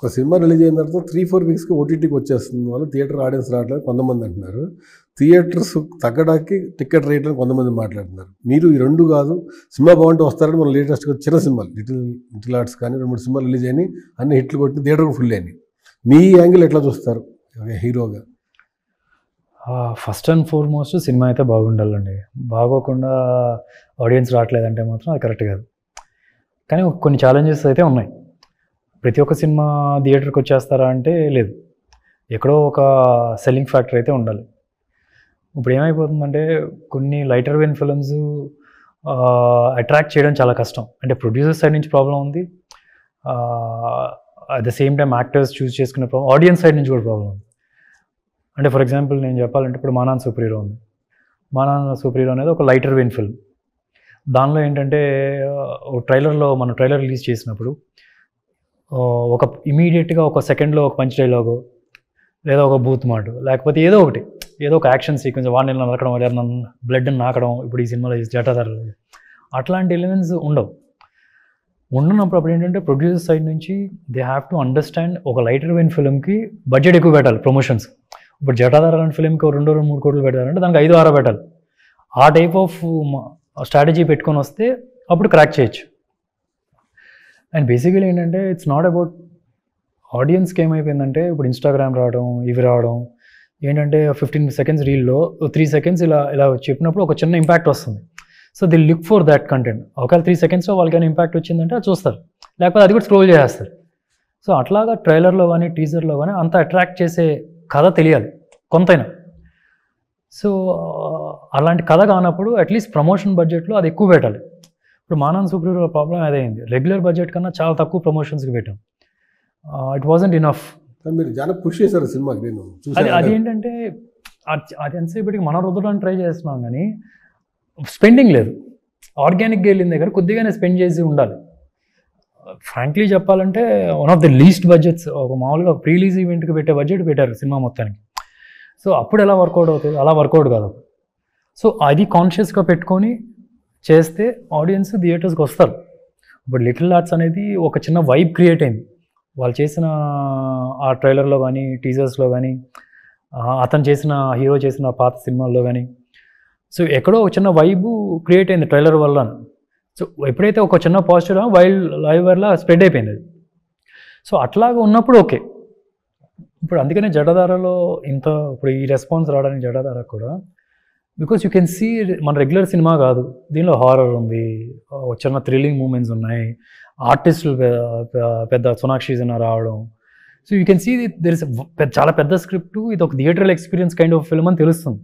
ఒక cinema release అయిన తర్వాత 3-4 వీక్స్కి ఓటీటీకి వచ్చేస్తుంది, వాళ్ళు థియేటర్ ఆడియన్స్ రావట్లేదు కొంతమంది అంటున్నారు, థియేటర్స్ తగ్గడానికి టికెట్ రేట్లను కొంతమంది మాట్లాడుతున్నారు. మీరు ఈ రెండు కాదు, సినిమా బాగుంటే వస్తారని మన లేటెస్ట్గా చిన్న సినిమాలు లిటిల్ ఆర్ట్స్ కానీ 2-3 సినిమాలు రిలీజ్ అయినాయి, అన్ని హిట్లు కొట్టి థియేటర్ ఫుల్ అయినాయి. మీ యాంగిల్ ఎట్లా చూస్తారు హీరోగా? ఫస్ట్ అండ్ ఫార్మోస్ట్ సినిమా అయితే బాగుండాలండి. బాగోకుండా ఆడియన్స్ రావట్లేదంటే మాత్రం అది కరెక్ట్ కాదు. కానీ కొన్ని ఛాలెంజెస్ అయితే ఉన్నాయి. ప్రతి ఒక్క సినిమా థియేటర్కి వచ్చేస్తారా అంటే లేదు, ఎక్కడో ఒక సెల్లింగ్ ఫ్యాక్టర్ అయితే ఉండాలి. ఇప్పుడు ఏమైపోతుందంటే కొన్ని లైటర్ వెయిన్ ఫిల్మ్స్ అట్రాక్ట్ చేయడం చాలా కష్టం. అంటే ప్రొడ్యూసర్ సైడ్ నుంచి ప్రాబ్లం ఉంది, at the same time actors choose చేసుకునే ప్రాబ్లం, ఆడియన్స్ సైడ్ నుంచి కూడా ప్రాబ్లం ఉంది. అంటే ఫర్ ఎగ్జాంపుల్ నేను చెప్పాలంటే ఇప్పుడు మా నాన్న సూపర్ హీరో ఉంది. మా నాన్న సూపర్ హీరో అనేది ఒక లైటర్ వెయిన్ ఫిల్మ్. దానిలో ఏంటంటే మనం ట్రైలర్ రిలీజ్ చేసినప్పుడు ఒక ఇమీడియట్గా ఒక సెకండ్లో ఒక పంచ్ డైలాగు లేదా ఒక బూత్ మాట లేకపోతే ఏదో ఒక యాక్షన్ సీక్వెన్స్, వాడిని నరకడం లేదా బ్లడ్ని నాకడం, ఇప్పుడు ఈ సినిమాలో జటాధారాలు అట్లాంటి ఎలిమెంట్స్ ఉండనప్పుడు అప్పుడు ఏంటంటే ప్రొడ్యూసర్ సైడ్ నుంచి దే హ్యావ్ టు అండర్స్టాండ్ ఒక లైటర్ వెయిన్ ఫిల్మ్కి బడ్జెట్ ఎక్కువ పెట్టాలి. ప్రమోషన్స్ ఇప్పుడు జటాధార అనే ఫిల్మ్కి 2-3 కోట్లు పెట్టాలంటే దానికి 5-6 పెట్టాలి. ఆ టైప్ ఆఫ్ స్ట్రాటజీ పెట్టుకొని వస్తే అప్పుడు క్రాక్ చేయొచ్చు. అండ్ బేసికలీ ఏంటంటే ఇట్స్ నాట్ అబౌట్ ఆడియన్స్కి ఏమైపోయిందంటే ఇప్పుడు ఇన్స్టాగ్రామ్ రావడం, ఇవి రావడం ఏంటంటే 15 సెకండ్స్ రీల్లో 3 సెకండ్స్ ఇలా చెప్పినప్పుడు ఒక చిన్న ఇంపాక్ట్ వస్తుంది. So the look for that content. ఒకవేళ 3 సెకండ్స్లో వాళ్ళకైనా ఇంపాక్ట్ వచ్చిందంటే అది చూస్తారు, లేకపోతే అది కూడా స్క్రోల్ చేసేస్తారు. సో అట్లాగా ట్రైలర్లో కానీ టీజర్లో కానీ అంత అట్రాక్ట్ చేసే కథ తెలియాలి కొంతైనా. సో అలాంటి కథ కానప్పుడు అట్లీస్ట్ ప్రమోషన్ బడ్జెట్లో అది ఎక్కువ పెట్టాలి. ఇప్పుడు మానన్ సూపర్ హీరో ప్రాబ్లం అదైంది, రెగ్యులర్ బడ్జెట్ కన్నా చాలా తక్కువ ప్రమోషన్స్కి పెట్టాం. It wasn't enough. మీరు చాలా పుష్ చేశారు సినిమాకి. నేను అదేంటంటే అది ఎంతసేపటికి మనం రుద్దడానికి ట్రై చేస్తున్నాం కానీ స్పెండింగ్ లేదు. ఆర్గానిక్గా వెళ్ళిన దగ్గర కొద్దిగానే స్పెండ్ చేసి ఉండాలి. ఫ్రాంక్లీ చెప్పాలంటే one of the least budgets, ఒక మామూలుగా ప్రీ రిలీజ్ ఈవెంట్కి పెట్టే బడ్జెట్ పెట్టారు సినిమా మొత్తానికి. సో అప్పుడు ఎలా వర్కౌట్ అవుతుంది, అలా వర్కౌట్ కాదు. సో అది కాన్షియస్గా పెట్టుకొని చేస్తే ఆడియన్స్ థియేటర్స్కి వస్తారు. ఇప్పుడు లిటిల్ ఆర్ట్స్ అనేది ఒక చిన్న వైబ్ క్రియేట్ అయింది వాళ్ళు చేసిన ఆ ట్రైలర్లో కానీ టీజర్స్లో కానీ, అతను చేసిన హీరో చేసిన పాత సినిమాల్లో కానీ. సో ఎక్కడో ఒక చిన్న వైబు క్రియేట్ అయింది ట్రైలర్ వల్ల. సో ఎప్పుడైతే ఒక చిన్న పాజిటివ్ లైవ్ వల్ల స్ప్రెడ్ అయిపోయింది అది. సో అట్లాగా ఉన్నప్పుడు ఓకే. ఇప్పుడు అందుకనే జటాధారలో ఇప్పుడు ఈ రెస్పాన్స్ రావడానికి జటాధార కూడా బికాస్ యూ కెన్ సీ మన రెగ్యులర్ సినిమా కాదు, దీనిలో హారర్ ఉంది, చిన్న థ్రిల్లింగ్ మూమెంట్స్ ఉన్నాయి, ఆర్టిస్టులు పెద్ద సోనాక్షి సిన్హా రావడం. So you can see there is చాలా పెద్ద స్క్రిప్ట్, ఇది ఒక theatrical experience kind of film అని తెలుస్తుంది.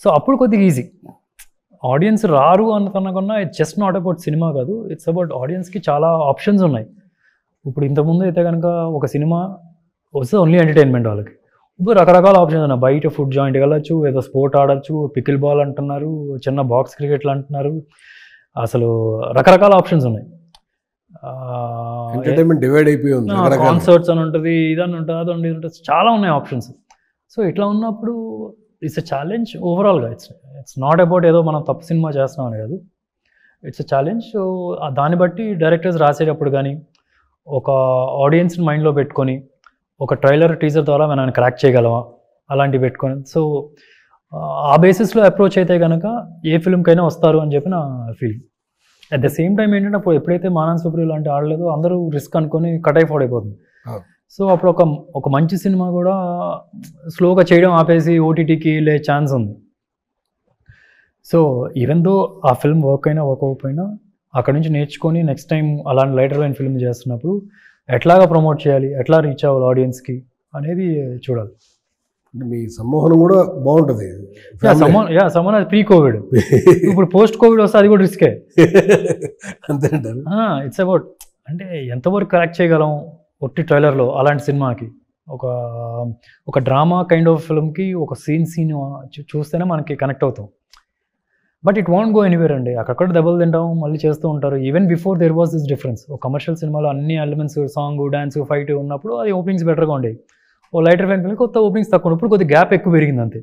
సో అప్పుడు కొద్దిగా ఈజీ. ఆడియన్స్ రారు అనుకున్నా it's just not about cinema కాదు, ఇట్స్ అబౌట్ ఆడియన్స్కి చాలా ఆప్షన్స్ ఉన్నాయి. ఇప్పుడు ఇంతకుముందు అయితే కనుక ఒక సినిమా వస్తే ఓన్లీ ఎంటర్టైన్మెంట్ వాళ్ళకి. ఇప్పుడు రకరకాల ఆప్షన్స్ ఉన్నాయి. బయట ఫుడ్ జాయింట్కి వెళ్ళచ్చు, ఏదో స్పోర్ట్ ఆడచ్చు, పికిల్ బాల్ అంటున్నారు, చిన్న బాక్స్ క్రికెట్లు అంటున్నారు, అసలు రకరకాల ఆప్షన్స్ ఉన్నాయి. డివైడ్ అయిపోయింది, కాన్సర్ట్స్ అని ఉంటుంది, ఇదని ఉంటుంది, అది ఉంటుంది, చాలా ఉన్నాయి ఆప్షన్స్. సో ఇట్లా ఉన్నప్పుడు ఇట్స్ ఎ ఛాలెంజ్ ఓవరాల్గా. ఇట్స్ నాట్ అబౌట్ ఏదో మనం తప్పు సినిమా చేస్తున్నామని కాదు, ఇట్స్ ఎ ఛాలెంజ్. సో దాన్ని బట్టి డైరెక్టర్స్ రాసేటప్పుడు కానీ ఒక ఆడియన్స్ని మైండ్లో పెట్టుకొని ఒక ట్రైలర్ టీజర్ ద్వారా మనం క్రాక్ చేయగలమా అలాంటివి పెట్టుకొని, సో ఆ బేసిస్లో అప్రోచ్ అయితే కనుక ఏ ఫిల్మ్కైనా వస్తారు అని చెప్పి నా feeling. At the same time ఏంటంటే అప్పుడు ఎప్పుడైతే మానన్ సూపర్ హీరో లాంటి ఆడలేదు, అందరూ రిస్క్ అనుకొని కట్ అయిపోతుంది. సో అప్పుడు ఒక మంచి సినిమా కూడా స్లోగా చేయడం ఆపేసి ఓటీటీకి వెళ్ళే ఛాన్స్ ఉంది. సో ఈవెన్ దో ఆ ఫిల్మ్ వర్క్ అవ్వకపోయినా అక్కడ నుంచి నేర్చుకొని నెక్స్ట్ టైం అలాంటి లైటర్ వెయిన్ ఫిల్మ్ చేస్తున్నప్పుడు ఎట్లాగా ప్రమోట్ చేయాలి, ఎట్లా రీచ్ అవ్వాలి ఆడియన్స్కి అనేది చూడాలి. మీ సమ్మోహనం కూడా బాగుంటుంది. సమ్మోహనం అది ప్రీ కోవిడ్. ఇప్పుడు పోస్ట్ కోవిడ్ వస్తే అది కూడా రిస్కే. అంతే. ఇట్స్ అబౌట్ అంటే ఎంతవరకు కరెక్ట్ చేయగలం ఒట్టి ట్రైలర్లో అలాంటి సినిమాకి. ఒక డ్రామా కైండ్ ఆఫ్ ఫిల్మ్కి ఒక సీన్ చూస్తేనే మనకి కనెక్ట్ అవుతాం. But it won't go anywhere అండి. అక్కడ దెబ్బలు తింటాం, మళ్ళీ చేస్తూ ఉంటారు. Even before there was this difference. ఒక కమర్షియల్ సినిమాలో అన్ని ఎలిమెంట్స్, సాంగ్, డాన్స్, ఫైట్ ఉన్నప్పుడు అది ఓపెనింగ్స్ బెటర్గా ఉండేవి. ఓ లైటర్ వెయిన్ ఫిల్మ్ కొత్త ఓపెనింగ్స్ తక్కువ, ఇప్పుడు కొద్దిగా గ్యాప్ ఎక్కువ పెరిగింది అంతే.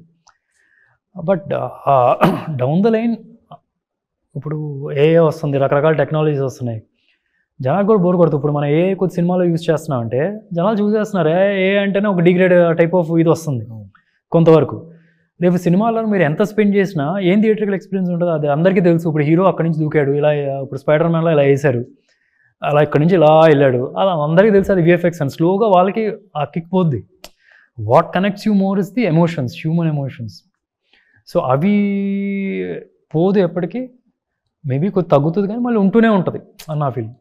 బట్ డౌన్ ద లైన్ ఇప్పుడు ఏఏ వస్తుంది, రకరకాల టెక్నాలజీస్ వస్తున్నాయి. జనాలకు కూడా బోర్ కొడుతుంది. ఇప్పుడు మనం ఏ కొద్ది సినిమాలో యూజ్ చేస్తున్నాం అంటే జనాలు చూసేస్తున్నారు, ఏ అంటేనే ఒక డిగ్రేడ్ టైప్ ఆఫ్ ఇది వస్తుంది కొంతవరకు. రేపు సినిమాలో మీరు ఎంత స్పెండ్ చేసినా ఏం థియేటర్కల్ ఎక్స్పీరియన్స్ ఉంటుందో అది అందరికీ తెలుసు. ఇప్పుడు హీరో అక్కడి నుంచి దూకాడు, ఇలా ఇప్పుడు స్పైడర్ మ్యాన్లో ఇలా వేశారు, అలా ఇక్కడి నుంచి ఇలా వెళ్ళాడు, అలా అందరికీ తెలుసు అది విఎఫ్ఎక్స్ అని. స్లోగా వాళ్ళకి ఆ కిక్ పోద్ది. What connects you more is the emotions, human emotions. So అవి పోదు ఎప్పటికీ. మేబీ కొద్ది తగ్గుతుంది కానీ మళ్ళీ ఉంటూనే ఉంటుంది అని నా ఫీల్.